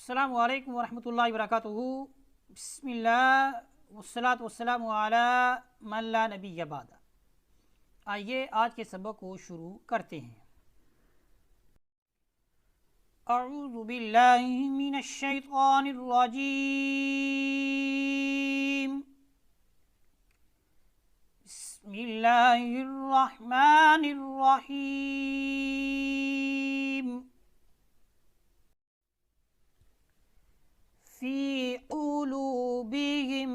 अस्सलामु अलैकुम वरहमतुल्लाहि वबरकातुहू। बिस्मिल्लाह वस्सलातु वस्सलामु अला मन ला नबिय्य बाद। आइए आज के सबक को शुरू करते हैं। अऊज़ु बिल्लाहि मिनश शैतानिर रजीम। बिस्मिल्लाहिर रहमानिर रहीम। फ़ी क़ुलूबिहिम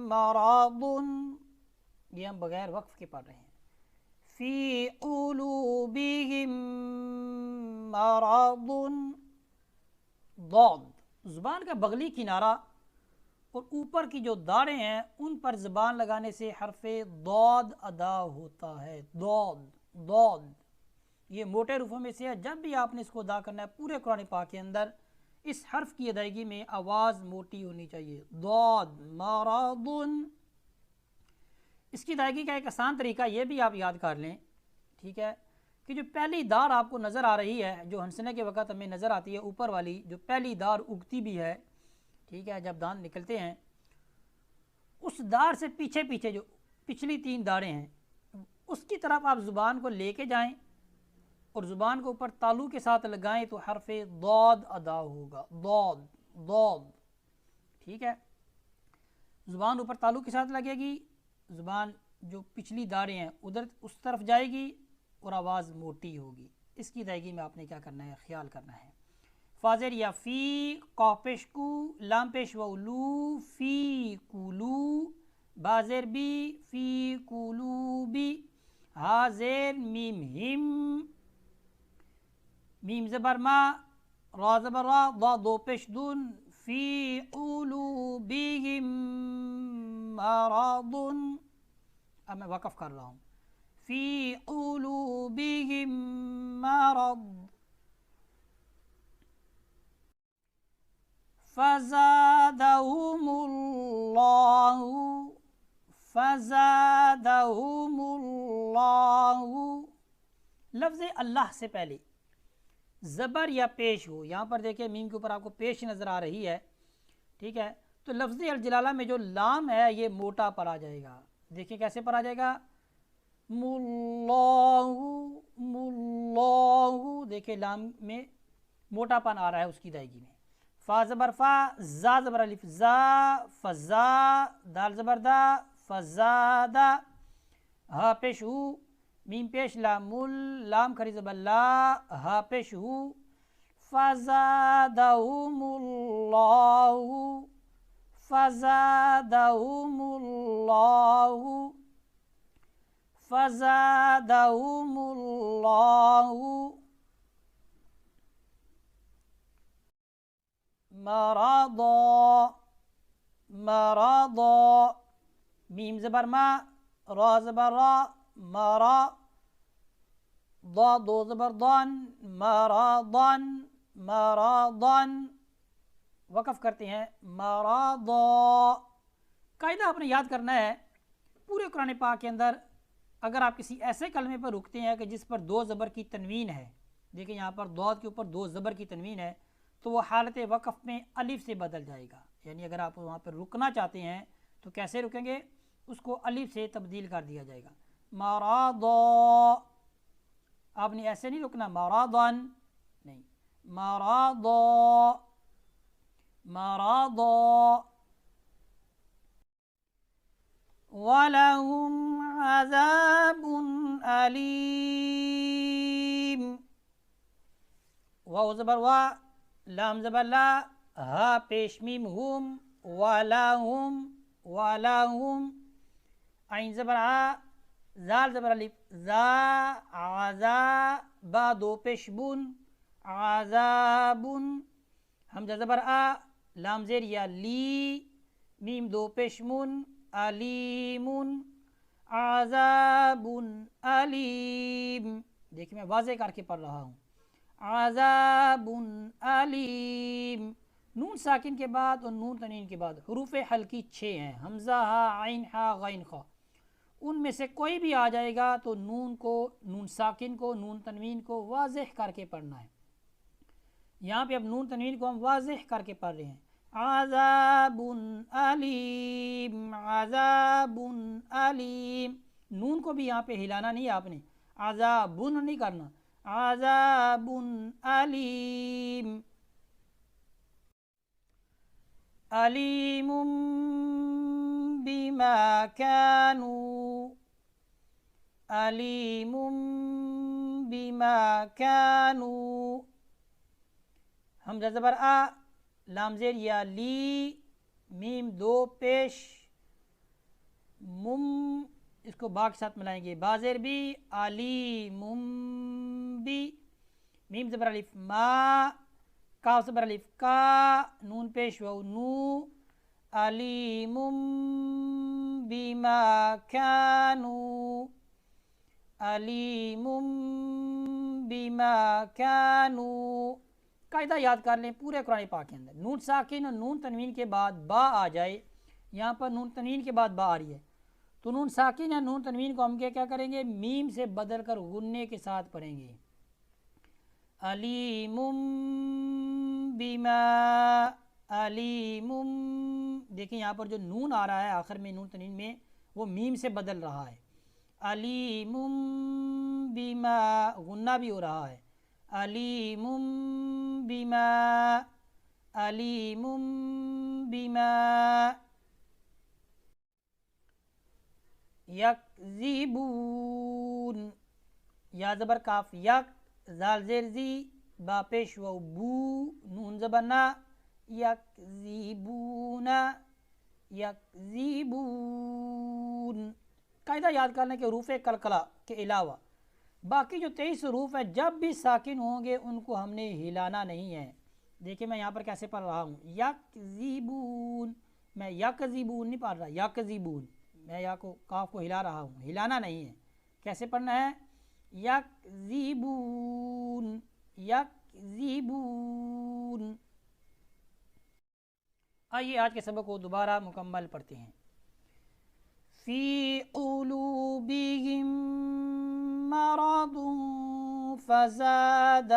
मरादुन, ये हम बगैर वक्फ के पढ़ रहे हैं। फ़ी क़ुलूबिहिम मरादुन, दौद ज़ुबान का बगली किनारा और ऊपर की जो दाढ़ें हैं उन पर ज़बान लगाने से हरफ़े दौद अदा होता है। दौद दौद ये मोटे रूपों में से है। जब भी आपने इसको अदा करना है पूरे कुरान पाक के अंदर इस हर्फ की अदायगी में आवाज़ मोटी होनी चाहिए। दौद मरादुन। इसकी अदायगी का एक आसान तरीका ये भी आप याद कर लें, ठीक है, कि जो पहली दार आपको नज़र आ रही है, जो हंसने के वक़्त हमें नज़र आती है, ऊपर वाली जो पहली दार उगती भी है, ठीक है, जब दांत निकलते हैं उस दार से पीछे पीछे जो पिछली तीन दारें हैं उसकी तरफ आप ज़ुबान को लेके जाएं और ज़ुबान को ऊपर तालू के साथ लगाएं तो हरफ़े दौद अदा होगा। दौद दौद, ठीक है। ज़ुबान ऊपर तालू के साथ लगेगी, ज़ुबान जो पिछली दारें हैं उधर उस तरफ जाएगी और आवाज़ मोटी होगी। इसकी अदायगी में आपने क्या करना है, ख्याल करना है। फाज़र या फ़ी, क़ाफ़ पेश कु, लाम पेश वलू, फ़ी कुलू, बाज़ेर बी, फ़ी कुलूबी, हाज़ेर मीम हिम, मीम ज़बर मा, रा ज़बर रा, दा दो पेश दुन, फ़ी क़ुलूबिहिम मरादुन। अब मैं वक़फ़ कर रहा हूँ। फ़ी क़ुलूबिहिम मरद, फ़ज़ादहुमुल्लाहु, फ़ज़ादहुमुल्लाहु। लफ्ज़ अल्लाह से पहले ज़बर या पेश हो, यहाँ पर देखिए मीम के ऊपर आपको पेश नज़र आ रही है, ठीक है, तो लफ्ज़ अल-जलाला में जो लाम है ये मोटा पर आ जाएगा। देखिए कैसे पर आ जाएगा, मुल्लाहु मुल्लाहु, देखिए लाम में मोटापन आ रहा है उसकी अदायगी में। फ़ा ज़बर फ़ा, ज़ा ज़बर अलिफ ज़ा, फ़ज़ा, दाल ज़बर दा, फ़ज़ादा, हा पेश हु, मीम पेश लामुल, लाम खरी ज़बर ला, हा पेश हु, फ़ज़ादहुमुल्लाहु, फ़ज़ादहुमुल्लाहु, फ़ज़ादहुमुल्लाहु मरादा, मरादा, मीम ज़बर मा, रा ज़बर रा, मरा, दा दो ज़बर दान, मरादन, मरादन। वक़फ़ करते हैं, मरादा। कायदा आपने याद करना है, पूरे कुरान पाक के अंदर अगर आप किसी ऐसे कलमे पर रुकते हैं कि जिस पर दो ज़बर की तनवीन है, देखिए यहाँ पर दौद के ऊपर दो ज़बर की तनवीन है, तो वो हालत वक़फ़ में अलिफ से बदल जाएगा। यानी अगर आप वहाँ पर रुकना चाहते हैं तो कैसे रुकेंगे, उसको अलिफ से तब्दील कर दिया जाएगा। मरादा, आपने ऐसे नहीं रुकना, मरादन नहीं, मरादा, मरादा। वलहुम अज़ाबुन अलीम, वाव ज़बर वा, लाम ज़बर ला, हा पेश मीम हुम, वलहुम, वलहुम, आइन ज़बर आ, ज़ाल ज़बर अलिफ ज़ा, आज़ा, बा दो पेश बुन, आज़ाबुन, हमज़ा ज़बर आ, लाम ज़ेर या ली, मीम दो पेश मुन, अलीमुन, आज़ाबुन अलीम। देखिए मैं वाज़े करके पढ़ रहा हूँ, आज़ाबुन अलीम। नून साकिन के बाद और नून तनीन के बाद हुरूफ़े हल्की 6 हैं, हमज़ा हा, आइन हा, गैन खा, उनमें से कोई भी आ जाएगा तो नून को, नून साकिन को, नून तनवीन को वाज़ेह करके पढ़ना है। यहाँ पे अब नून तनवीन को हम वाज़ेह करके पढ़ रहे हैं। आज़ाबुन अलीम, आज़ाबुन अलीम। नून को भी यहाँ पे हिलाना नहीं है आपने, आज़ाबुन नहीं करना, आज़ाबुन अलीम। अलीमुम बिमा कानू, अलीमुम बिमा कानू। हमज़ा ज़बर आ, लाम ज़ेर या ली, मीम दो पेश, मुम इसको बा के साथ मिलाएंगे, बाज़ेर भी, आली मुम भी, मीम ज़बर अलिफ मा, काफ ज़बर अलिफ का, नून पेश वाव नू, अली मुम बिमा कानू, अली मुम बिमा कानू। कायदा याद कर लें पूरे कुरान पाक के अंदर, नून साकिन और नून तनवीन के बाद बा आ जाए, यहाँ पर नून तनवीन के बाद बा आ रही है, तो नून साकिन या नून तनवीन को हम क्या करेंगे, मीम से बदल कर गुन्ने के साथ पढ़ेंगे। अलीमुम बिमा, अलीमुम, देखिए यहाँ पर जो नून आ रहा है आखिर में नून तनवीन में, वो मीम से बदल रहा है। अलीमुम बिमा, गुन्ना भी हो रहा है, अलीमुम बिमा, अलीमुम बिमा। यकज़िबून, या ज़बर काफ यक, ज़ाल ज़ेर ज़ी, बा पेश वाव बू, नून ज़बर ना, यकज़िबूना, यकज़िबून। कायदा याद करने के हरूफ कलकला के अलावा बाकी जो 23 हरूफ है जब भी साकिन होंगे उनको हमने हिलाना नहीं है। देखिए मैं यहाँ पर कैसे पढ़ रहा हूँ, यकज़िबून, मैं यकज़िबून नहीं पढ़ रहा, यकज़िबून, मैं या को काफ को हिला रहा हूँ, हिलाना नहीं है। कैसे पढ़ना है, यकज़िबून, यकज़िबून। आइए आज के सबक को दोबारा मुकम्मल पढ़ते हैं। फ़ी क़ुलूबिहिम मरदुन फ़ज़ादहुमुल्लाहु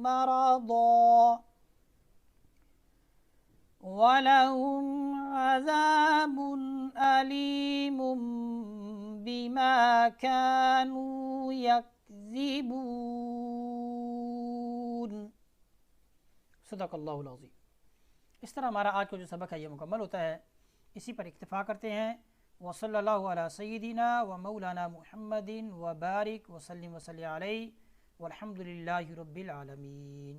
मरदा वलहुम अज़ाबुन अलीमुम बिमा कानू यकज़िबून। सदक़ल्लाहुल अज़ीम। इस तरह हमारा आज का जो सबक है ये मुकम्मल होता है। इसी पर इक्तिफ़ा करते हैं। वसल्लल्लाहु अला सय्यिदिना व मौलाना मुहम्मदिन व बारिक वसल्लिम वसल्लि अलैहि वल्हम्दुलिल्लाहि रब्बिल आलमीन।